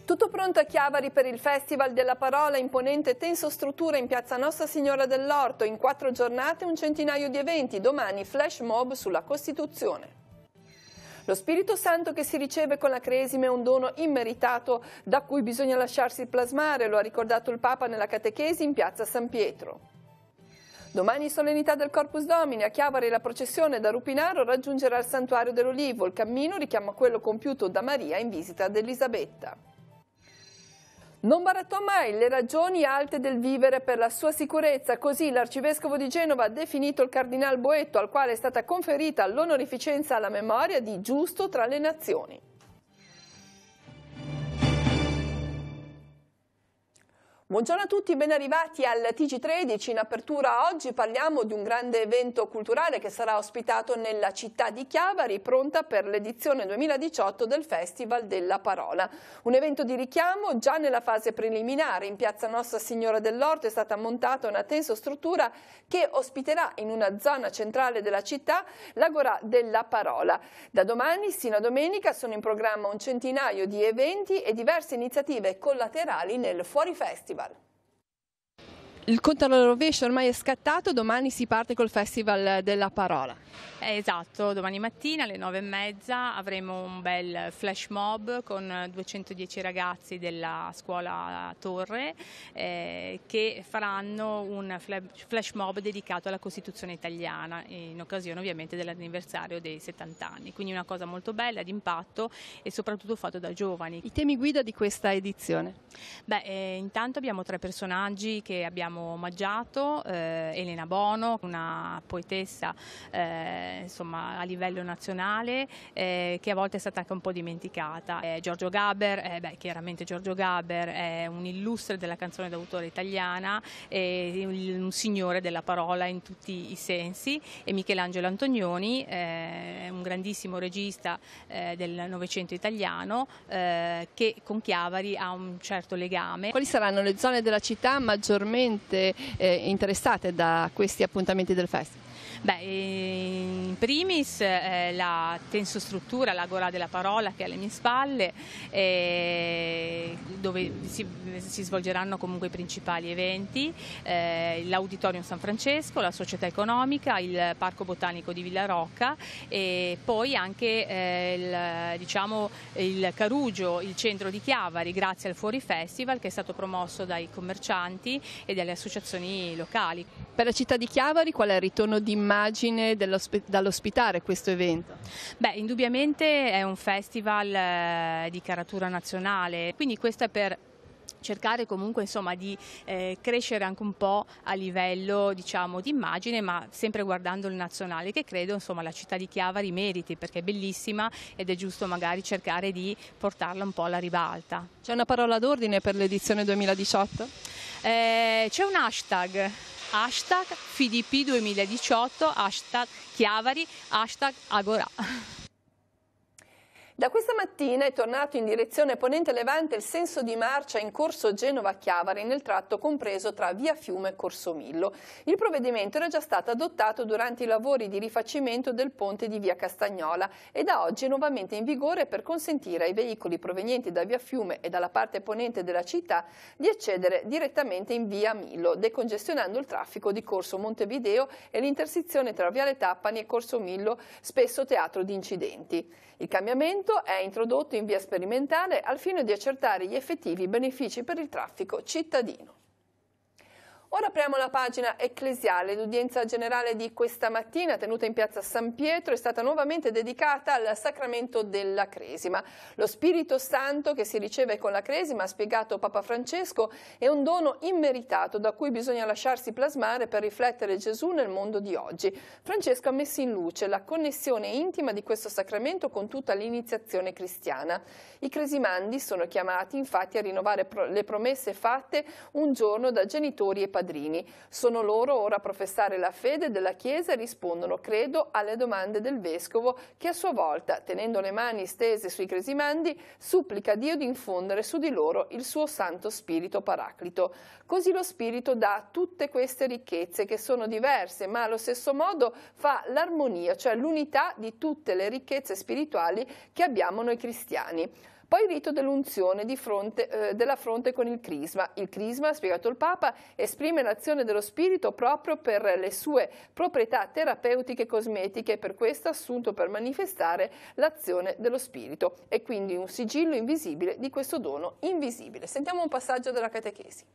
Tutto pronto a Chiavari per il Festival della Parola, imponente tensostruttura in piazza Nostra Signora dell'Orto, in 4 giornate un centinaio di eventi, domani flash mob sulla Costituzione. Lo Spirito Santo che si riceve con la cresima è un dono immeritato da cui bisogna lasciarsi plasmare, lo ha ricordato il Papa nella catechesi in piazza San Pietro. Domani solennità del Corpus Domini, a Chiavari la processione da Rupinaro raggiungerà il Santuario dell'Olivo, il cammino richiama quello compiuto da Maria in visita ad Elisabetta. Non barattò mai le ragioni alte del vivere per la sua sicurezza, così l'arcivescovo di Genova ha definito il cardinal Boetto, al quale è stata conferita l'onorificenza alla memoria di Giusto tra le nazioni. Buongiorno a tutti, ben arrivati al TG13. In apertura oggi parliamo di un grande evento culturale che sarà ospitato nella città di Chiavari, pronta per l'edizione 2018 del Festival della Parola. Un evento di richiamo già nella fase preliminare. In piazza Nostra Signora dell'Orto è stata montata una tensostruttura che ospiterà in una zona centrale della città l'Agorà della Parola. Da domani sino a domenica sono in programma un centinaio di eventi e diverse iniziative collaterali nel Fuori Festival. Il conto alla rovescia ormai è scattato, domani si parte col Festival della Parola. Esatto, domani mattina alle 9:30 avremo un bel flash mob con 210 ragazzi della scuola Torre che faranno un flash mob dedicato alla Costituzione italiana in occasione ovviamente dell'anniversario dei 70 anni, quindi una cosa molto bella, d'impatto e soprattutto fatto da giovani. I temi guida di questa edizione? Intanto abbiamo 3 personaggi che abbiamo omaggiato, Elena Bono, una poetessa insomma a livello nazionale che a volte è stata anche un po' dimenticata. Giorgio Gaber, chiaramente Giorgio Gaber è un illustre della canzone d'autore italiana, un signore della parola in tutti i sensi, e Michelangelo Antonioni, un grandissimo regista del Novecento italiano che con Chiavari ha un certo legame. Quali saranno le zone della città maggiormente interessate da questi appuntamenti del festival? In primis la tensostruttura, l'Agorà della Parola che è alle mie spalle, dove si svolgeranno comunque i principali eventi, l'Auditorium San Francesco, la Società Economica, il Parco Botanico di Villarocca e poi anche il Carugio, il centro di Chiavari, grazie al Fuori Festival che è stato promosso dai commercianti e dalle associazioni locali. Per la città di Chiavari qual è il ritorno di immagine dall'ospitare questo evento? Indubbiamente è un festival di caratura nazionale, quindi questo è per cercare comunque insomma di crescere anche un po' a livello di immagine, ma sempre guardando il nazionale, che credo insomma la città di Chiavari meriti perché è bellissima ed è giusto magari cercare di portarla un po' alla ribalta. C'è una parola d'ordine per l'edizione 2018? C'è un hashtag FIDP 2018, #Chiavari, #Agorà. Da questa mattina è tornato in direzione Ponente Levante il senso di marcia in corso Genova-Chiavari nel tratto compreso tra Via Fiume e Corso Millo. Il provvedimento era già stato adottato durante i lavori di rifacimento del ponte di Via Castagnola e da oggi è nuovamente in vigore per consentire ai veicoli provenienti da Via Fiume e dalla parte ponente della città di accedere direttamente in Via Millo, decongestionando il traffico di Corso Montevideo e l'intersezione tra Viale Tappani e Corso Millo, spesso teatro di incidenti. Il cambiamento è introdotto in via sperimentale al fine di accertare gli effettivi benefici per il traffico cittadino. Ora apriamo la pagina ecclesiale. L'udienza generale di questa mattina, tenuta in piazza San Pietro, è stata nuovamente dedicata al sacramento della Cresima. Lo Spirito Santo che si riceve con la Cresima, ha spiegato Papa Francesco, è un dono immeritato da cui bisogna lasciarsi plasmare per riflettere Gesù nel mondo di oggi. Francesco ha messo in luce la connessione intima di questo sacramento con tutta l'iniziazione cristiana. I cresimandi sono chiamati infatti a rinnovare le promesse fatte un giorno da genitori e padrini. Sono loro ora a professare la fede della Chiesa e rispondono credo alle domande del Vescovo che a sua volta, tenendo le mani stese sui cresimandi, supplica Dio di infondere su di loro il suo Santo Spirito Paraclito. Così lo Spirito dà tutte queste ricchezze che sono diverse ma allo stesso modo fa l'armonia, cioè l'unità di tutte le ricchezze spirituali che abbiamo noi cristiani. Poi il rito dell'unzione della fronte con il crisma. Il crisma, ha spiegato il Papa, esprime l'azione dello Spirito proprio per le sue proprietà terapeutiche e cosmetiche e per questo assunto per manifestare l'azione dello Spirito. È quindi un sigillo invisibile di questo dono invisibile. Sentiamo un passaggio della catechesi.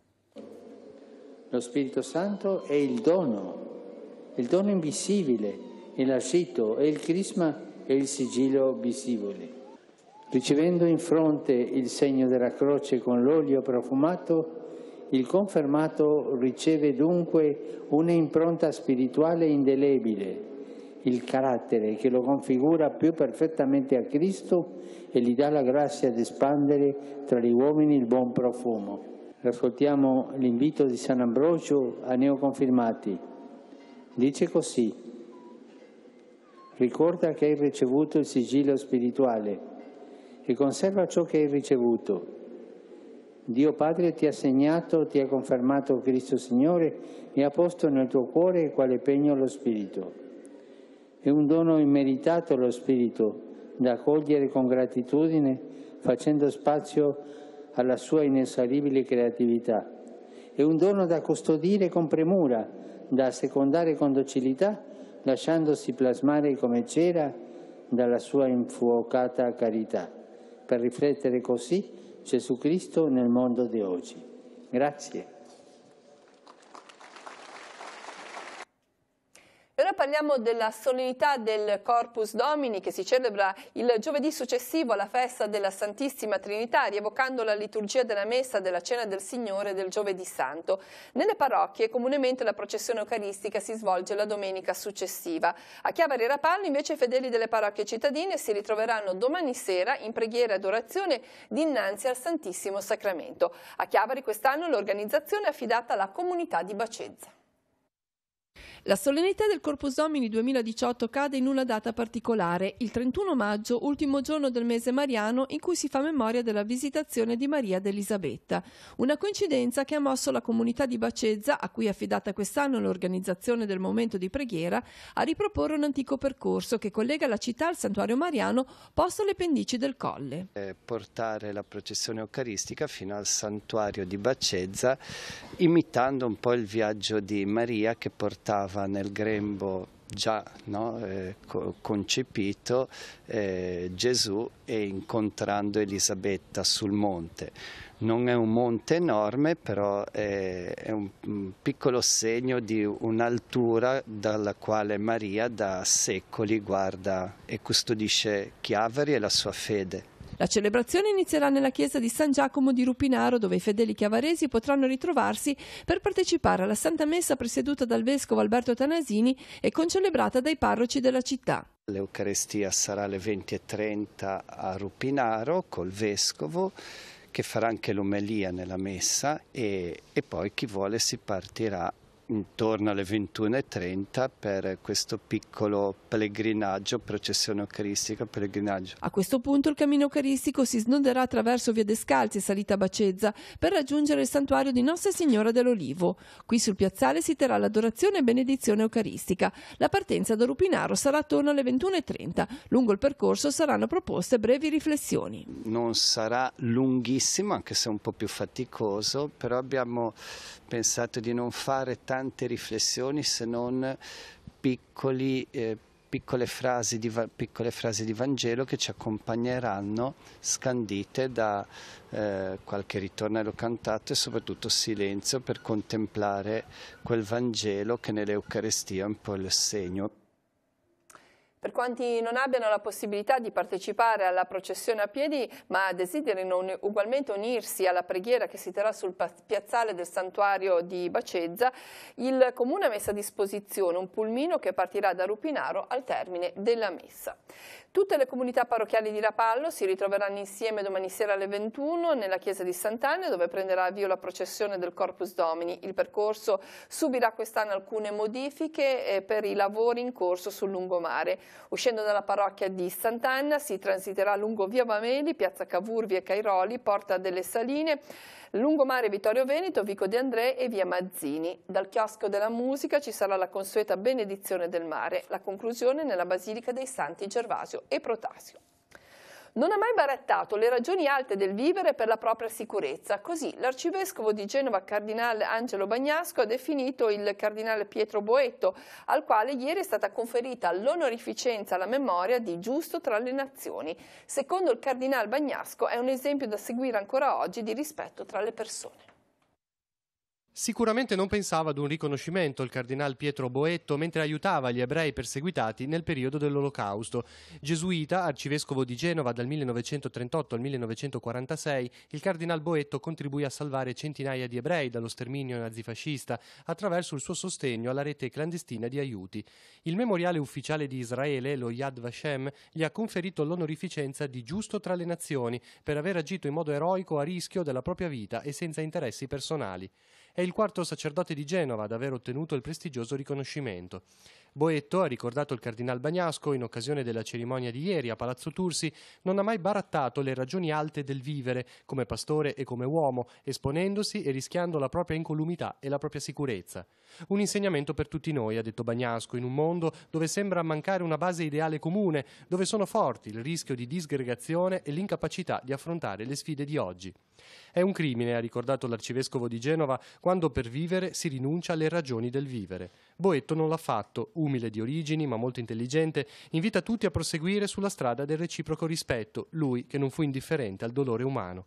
Lo Spirito Santo è il dono invisibile, elargito, e il crisma è il sigillo visibile. Ricevendo in fronte il segno della croce con l'olio profumato, il confermato riceve dunque un'impronta spirituale indelebile, il carattere che lo configura più perfettamente a Cristo e gli dà la grazia di espandere tra gli uomini il buon profumo. Ascoltiamo l'invito di San Ambrogio ai neoconfirmati. Dice così: ricorda che hai ricevuto il sigillo spirituale e conserva ciò che hai ricevuto. Dio Padre ti ha segnato, ti ha confermato Cristo Signore e ha posto nel tuo cuore quale pegno lo Spirito. È un dono immeritato lo Spirito, da accogliere con gratitudine, facendo spazio alla sua inesauribile creatività. È un dono da custodire con premura, da assecondare con docilità, lasciandosi plasmare come cera dalla sua infuocata carità, per riflettere così Gesù Cristo nel mondo di oggi. Grazie. Ora parliamo della solennità del Corpus Domini che si celebra il giovedì successivo alla festa della Santissima Trinità, rievocando la liturgia della Messa della Cena del Signore del Giovedì Santo. Nelle parrocchie comunemente la processione eucaristica si svolge la domenica successiva. A Chiavari e Rapallo invece i fedeli delle parrocchie cittadine si ritroveranno domani sera in preghiera ed orazione dinanzi al Santissimo Sacramento. A Chiavari quest'anno l'organizzazione è affidata alla comunità di Bacezza. La solennità del Corpus Domini 2018 cade in una data particolare, il 31 maggio, ultimo giorno del mese mariano, in cui si fa memoria della visitazione di Maria ed Elisabetta. Una coincidenza che ha mosso la comunità di Bacezza, a cui è affidata quest'anno l'organizzazione del momento di preghiera, a riproporre un antico percorso che collega la città al santuario mariano posto alle pendici del colle. Portare la processione eucaristica fino al santuario di Bacezza, imitando un po' il viaggio di Maria che portava nel grembo già concepito Gesù e incontrando Elisabetta sul monte. Non è un monte enorme, però è un piccolo segno di un'altura dalla quale Maria da secoli guarda e custodisce Chiavari e la sua fede. La celebrazione inizierà nella chiesa di San Giacomo di Rupinaro, dove i fedeli chiavaresi potranno ritrovarsi per partecipare alla Santa Messa presieduta dal vescovo Alberto Tanasini e concelebrata dai parroci della città. L'Eucaristia sarà alle 20:30 a Rupinaro col vescovo, che farà anche l'omelia nella messa e poi chi vuole si partirà intorno alle 21:30 per questo piccolo pellegrinaggio, processione eucaristica, pellegrinaggio. A questo punto il cammino eucaristico si snoderà attraverso via Descalzi e salita Bacezza per raggiungere il santuario di Nostra Signora dell'Olivo. Qui sul piazzale si terrà l'adorazione e benedizione eucaristica. La partenza da Rupinaro sarà attorno alle 21:30. Lungo il percorso saranno proposte brevi riflessioni. Non sarà lunghissimo, anche se un po' più faticoso, però abbiamo pensato di non fare tante riflessioni se non piccole frasi di Vangelo che ci accompagneranno scandite da qualche ritornello cantato e soprattutto silenzio per contemplare quel Vangelo che nell'Eucaristia è un po' il segno. Per quanti non abbiano la possibilità di partecipare alla processione a piedi, ma desiderino ugualmente unirsi alla preghiera che si terrà sul piazzale del santuario di Bacezza, il Comune ha messo a disposizione un pulmino che partirà da Rupinaro al termine della messa. Tutte le comunità parrocchiali di Rapallo si ritroveranno insieme domani sera alle 21 nella chiesa di Sant'Anna, dove prenderà avvio la processione del Corpus Domini. Il percorso subirà quest'anno alcune modifiche per i lavori in corso sul lungomare. Uscendo dalla parrocchia di Sant'Anna si transiterà lungo via Mameli, piazza Cavurvi e Cairoli, Porta delle Saline, lungomare Vittorio Veneto, Vico De André e via Mazzini. Dal chiosco della musica ci sarà la consueta benedizione del mare, la conclusione nella Basilica dei Santi Gervasio e Protasio. Non ha mai barattato le ragioni alte del vivere per la propria sicurezza. Così l'arcivescovo di Genova, cardinale Angelo Bagnasco, ha definito il cardinale Pietro Boetto, al quale ieri è stata conferita l'onorificenza alla memoria di Giusto tra le nazioni. Secondo il cardinale Bagnasco è un esempio da seguire ancora oggi di rispetto tra le persone. Sicuramente non pensava ad un riconoscimento il cardinal Pietro Boetto mentre aiutava gli ebrei perseguitati nel periodo dell'Olocausto. Gesuita, arcivescovo di Genova dal 1938 al 1946, il cardinal Boetto contribuì a salvare centinaia di ebrei dallo sterminio nazifascista attraverso il suo sostegno alla rete clandestina di aiuti. Il memoriale ufficiale di Israele, lo Yad Vashem, gli ha conferito l'onorificenza di Giusto tra le nazioni per aver agito in modo eroico a rischio della propria vita e senza interessi personali. È il quarto sacerdote di Genova ad aver ottenuto il prestigioso riconoscimento. Boetto, ha ricordato il cardinal Bagnasco in occasione della cerimonia di ieri a Palazzo Tursi, non ha mai barattato le ragioni alte del vivere come pastore e come uomo, esponendosi e rischiando la propria incolumità e la propria sicurezza. Un insegnamento per tutti noi, ha detto Bagnasco, in un mondo dove sembra mancare una base ideale comune, dove sono forti il rischio di disgregazione e l'incapacità di affrontare le sfide di oggi. È un crimine, ha ricordato l'arcivescovo di Genova, quando per vivere si rinuncia alle ragioni del vivere. Boetto non l'ha fatto, umile di origini ma molto intelligente, invita tutti a proseguire sulla strada del reciproco rispetto, lui che non fu indifferente al dolore umano.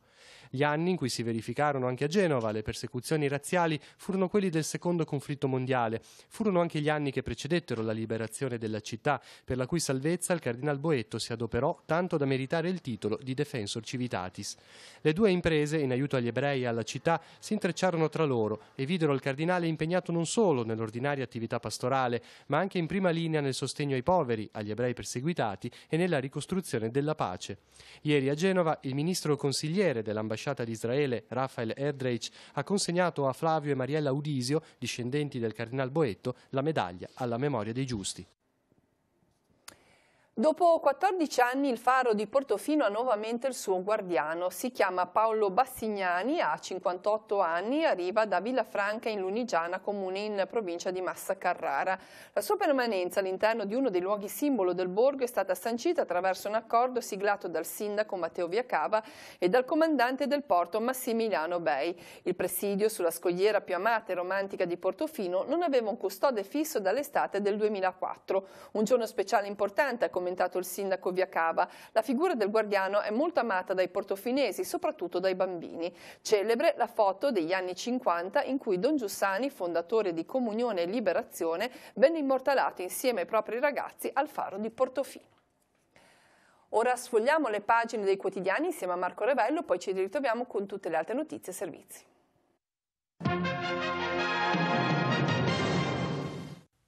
Gli anni in cui si verificarono anche a Genova le persecuzioni razziali furono quelli del secondo conflitto mondiale, furono anche gli anni che precedettero la liberazione della città, per la cui salvezza il cardinal Boetto si adoperò tanto da meritare il titolo di Defensor Civitatis. Le due imprese in aiuto agli ebrei e alla città si intrecciarono tra loro e videro il cardinale impegnato non solo nell'ordinaria attività pastorale, ma anche in prima linea nel sostegno ai poveri, agli ebrei perseguitati e nella ricostruzione della pace. Ieri a Genova il ministro consigliere dell'ambasciata di Israele, Rafael Erdreich, ha consegnato a Flavio e Mariella Udisio, discendenti del cardinal Boetto, la medaglia alla memoria dei giusti. Dopo 14 anni il faro di Portofino ha nuovamente il suo guardiano. Si chiama Paolo Bassignani, ha 58 anni e arriva da Villafranca in Lunigiana, comune in provincia di Massa Carrara. La sua permanenza all'interno di uno dei luoghi simbolo del borgo è stata sancita attraverso un accordo siglato dal sindaco Matteo Viacava e dal comandante del porto Massimiliano Bei. Il presidio sulla scogliera più amata e romantica di Portofino non aveva un custode fisso dall'estate del 2004. Un giorno speciale importante, ha commentato il sindaco Viacava. La figura del guardiano è molto amata dai portofinesi, soprattutto dai bambini. Celebre la foto degli anni 50 in cui Don Giussani, fondatore di Comunione e Liberazione, venne immortalato insieme ai propri ragazzi al faro di Portofino. Ora sfogliamo le pagine dei quotidiani insieme a Marco Revello, poi ci ritroviamo con tutte le altre notizie e servizi.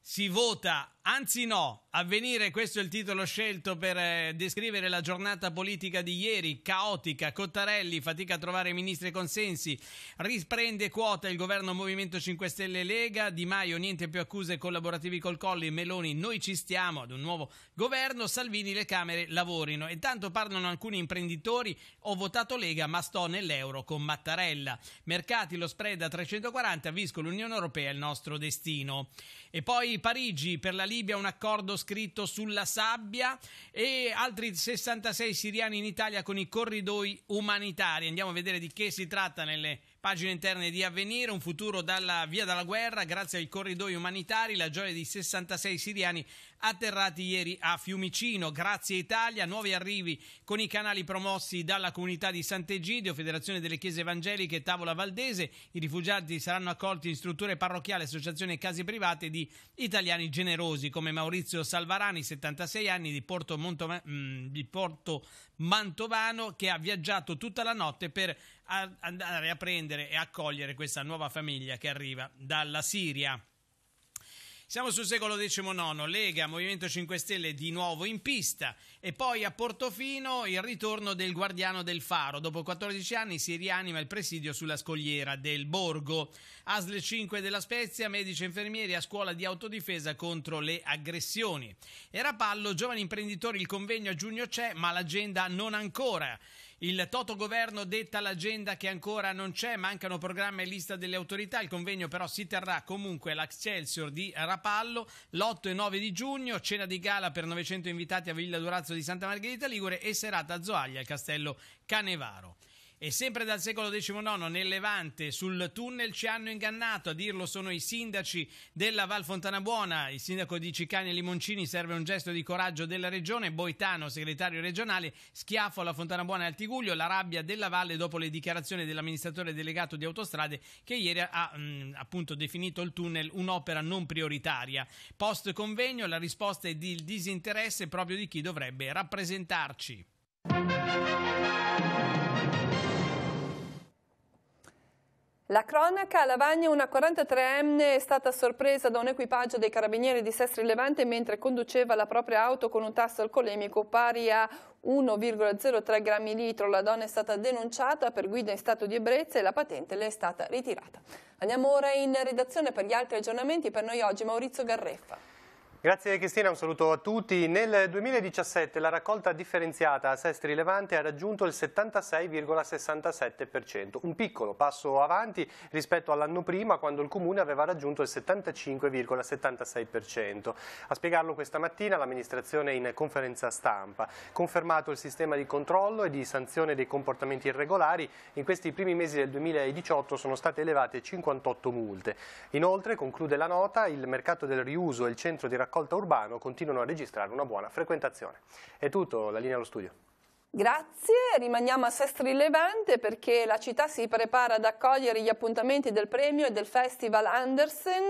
Si vota, anzi no, Avvenire, questo è il titolo scelto per descrivere la giornata politica di ieri, caotica. Cottarelli, fatica a trovare ministri e consensi, riprende quota il governo Movimento 5 Stelle Lega, Di Maio niente più accuse collaborativi col Colli, Meloni noi ci stiamo ad un nuovo governo, Salvini le Camere lavorino. E tanto parlano alcuni imprenditori, ho votato Lega ma sto nell'euro con Mattarella. Mercati, lo spread a 340, Visco, l'Unione Europea il nostro destino. E poi Parigi, per la Libia un accordo scritto sulla sabbia e altri 66 siriani in Italia con i corridoi umanitari. Andiamo a vedere di che si tratta nelle pagine interne di Avvenire. Un futuro dalla via dalla guerra grazie ai corridoi umanitari, la gioia di 66 siriani atterrati ieri a Fiumicino. Grazie Italia, nuovi arrivi con i canali promossi dalla comunità di Sant'Egidio, Federazione delle Chiese Evangeliche, Tavola Valdese. I rifugiati saranno accolti in strutture parrocchiali, associazioni e case private di italiani generosi come Maurizio Salvarani, 76 anni, di Porto Mantovano, che ha viaggiato tutta la notte per andare a prendere e accogliere questa nuova famiglia che arriva dalla Siria. Siamo sul secolo XIX, Lega, Movimento 5 Stelle di nuovo in pista e poi a Portofino il ritorno del guardiano del faro. Dopo 14 anni si rianima il presidio sulla scogliera del borgo. ASL 5 della Spezia, medici e infermieri a scuola di autodifesa contro le aggressioni. E Rapallo, giovani imprenditori, il convegno a giugno c'è ma l'agenda non ancora. Il Totogoverno detta l'agenda che ancora non c'è, mancano programma e lista delle autorità, il convegno però si terrà comunque all'Excelsior di Rapallo l'8 e 9 di giugno, cena di gala per 900 invitati a Villa Durazzo di Santa Margherita Ligure e serata a Zoaglia al Castello Canevaro. E sempre dal secolo XIX nel Levante sul tunnel ci hanno ingannato, a dirlo sono i sindaci della Val Fontanabuona. Il sindaco di Cicania Limoncini: serve un gesto di coraggio della regione. Boitano, segretario regionale: schiaffo alla Fontanabuona e al Tiguglio. La rabbia della Valle dopo le dichiarazioni dell'amministratore delegato di Autostrade, che ieri ha appunto definito il tunnel un'opera non prioritaria. Post convegno la risposta è di disinteresse proprio di chi dovrebbe rappresentarci. La cronaca: a Lavagna una 43enne è stata sorpresa da un equipaggio dei carabinieri di Sestri Levante mentre conduceva la propria auto con un tasso alcolemico pari a 1,03 grammi litro. La donna è stata denunciata per guida in stato di ebbrezza e la patente le è stata ritirata. Andiamo ora in redazione per gli altri aggiornamenti. Per noi oggi Maurizio Garreffa. Grazie Cristina, un saluto a tutti. Nel 2017 la raccolta differenziata a Sestri Levante ha raggiunto il 76,67%, un piccolo passo avanti rispetto all'anno prima, quando il Comune aveva raggiunto il 75,76%. A spiegarlo questa mattina l'amministrazione in conferenza stampa. Confermato il sistema di controllo e di sanzione dei comportamenti irregolari, in questi primi mesi del 2018 sono state elevate 58 multe. Inoltre, conclude la nota, il mercato del riuso e il centro di raccolta urbano continuano a registrare una buona frequentazione. È tutto, la linea allo studio. Grazie, rimaniamo a Sestri Levante perché la città si prepara ad accogliere gli appuntamenti del premio e del Festival Andersen.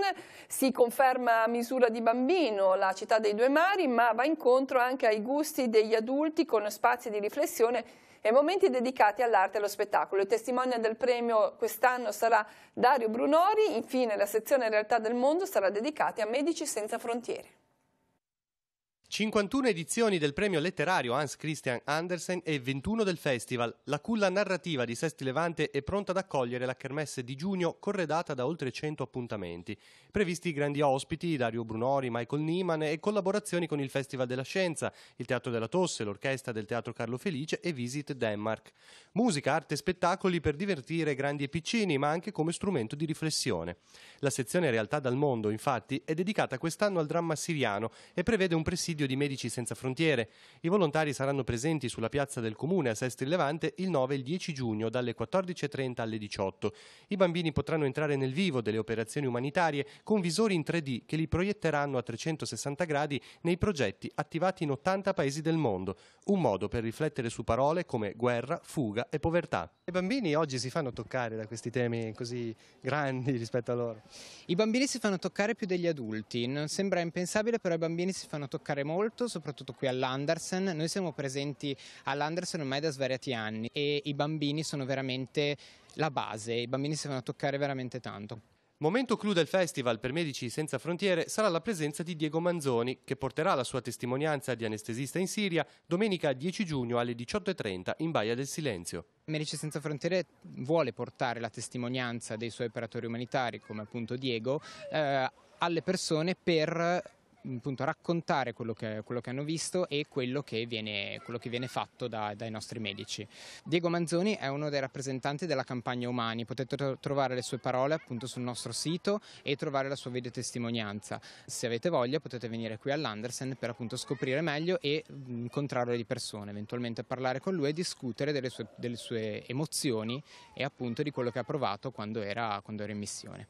Si conferma a misura di bambino la città dei due mari, ma va incontro anche ai gusti degli adulti con spazi di riflessione e momenti dedicati all'arte e allo spettacolo. Il testimone del premio quest'anno sarà Dario Brunori. Infine la sezione Realtà del Mondo sarà dedicata a Medici Senza Frontiere. 51 edizioni del premio letterario Hans Christian Andersen e 21 del festival. La culla narrativa di Sestri Levante è pronta ad accogliere la kermesse di giugno, corredata da oltre 100 appuntamenti. Previsti grandi ospiti, Dario Brunori, Michael Nyman, e collaborazioni con il Festival della Scienza, il Teatro della Tosse, l'Orchestra del Teatro Carlo Felice e Visit Denmark. Musica, arte e spettacoli per divertire grandi e piccini, ma anche come strumento di riflessione. La sezione Realtà dal Mondo, infatti, è dedicata quest'anno al dramma siriano e prevede un presidio di Medici Senza Frontiere. I volontari saranno presenti sulla piazza del Comune a Sestri Levante il 9 e il 10 giugno dalle 14.30 alle 18. I bambini potranno entrare nel vivo delle operazioni umanitarie con visori in 3D che li proietteranno a 360 gradi nei progetti attivati in 80 paesi del mondo. Un modo per riflettere su parole come guerra, fuga e povertà. I bambini oggi si fanno toccare da questi temi così grandi rispetto a loro. I bambini si fanno toccare più degli adulti, non sembra impensabile, però i bambini si fanno toccare molto, soprattutto qui all'Andersen. Noi siamo presenti all'Andersen ormai da svariati anni e i bambini sono veramente la base, i bambini si fanno toccare veramente tanto. Momento clou del festival per Medici Senza Frontiere sarà la presenza di Diego Manzoni, che porterà la sua testimonianza di anestesista in Siria domenica 10 giugno alle 18.30 in Baia del Silenzio. Medici Senza Frontiere vuole portare la testimonianza dei suoi operatori umanitari, come appunto Diego, alle persone per appunto raccontare quello che hanno visto e quello che viene fatto dai nostri medici. Diego Manzoni è uno dei rappresentanti della campagna Umani. Potete trovare le sue parole appunto sul nostro sito e trovare la sua videotestimonianza. Se avete voglia potete venire qui all'Andersen per appunto scoprire meglio e incontrarlo di persona, eventualmente parlare con lui e discutere delle sue emozioni e appunto di quello che ha provato quando era in missione.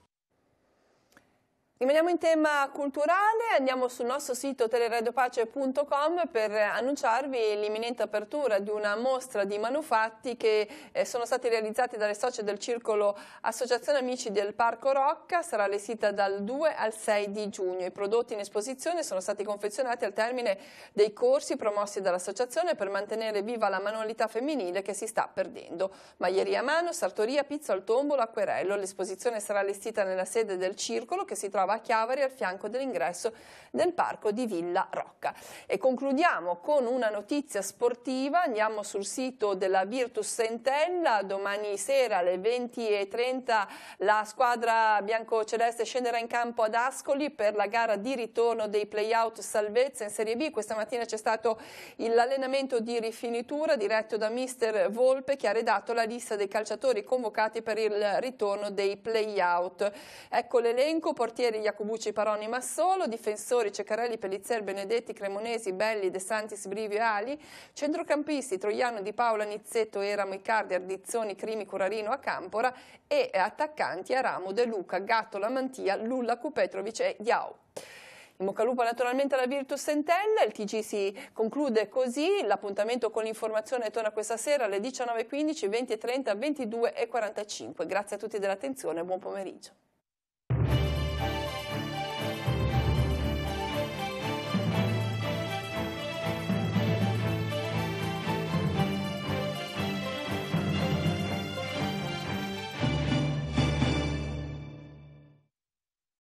Rimaniamo in tema culturale, andiamo sul nostro sito teleradiopace.com per annunciarvi l'imminente apertura di una mostra di manufatti che sono stati realizzati dalle socie del Circolo Associazione Amici del Parco Rocca. Sarà allestita dal 2 al 6 di giugno. I prodotti in esposizione sono stati confezionati al termine dei corsi promossi dall'associazione per mantenere viva la manualità femminile che si sta perdendo. Maglieria a mano, sartoria, pizzo al tombolo, acquerello. L'esposizione sarà allestita nella sede del Circolo che si trova trova a Chiavari al fianco dell'ingresso del parco di Villa Rocca. E concludiamo con una notizia sportiva, andiamo sul sito della Virtus Entella. Domani sera alle 20:30 la squadra biancoceleste scenderà in campo ad Ascoli per la gara di ritorno dei play-out salvezza in Serie B. Questa mattina c'è stato l'allenamento di rifinitura diretto da mister Volpe, che ha redatto la lista dei calciatori convocati per il ritorno dei play-out. Ecco l'elenco: portieri Iacobucci, Paroni, Massolo, difensori Ceccarelli, Pellizer, Benedetti, Cremonesi, Belli, De Santis, Brivio e Ali, centrocampisti Troiano, Di Paola, Nizzetto, Eramo, Icardi, Ardizzoni, Crimi, Curarino, Acampora, e attaccanti Aramu, De Luca, Gatto, Lamantia, Lullacu, Petrovic e Diao. In bocca al lupo naturalmente alla Virtus Entella. Il TG si conclude così, l'appuntamento con l'informazione torna questa sera alle 19:15, 20:30, 22:45. Grazie a tutti dell'attenzione e buon pomeriggio.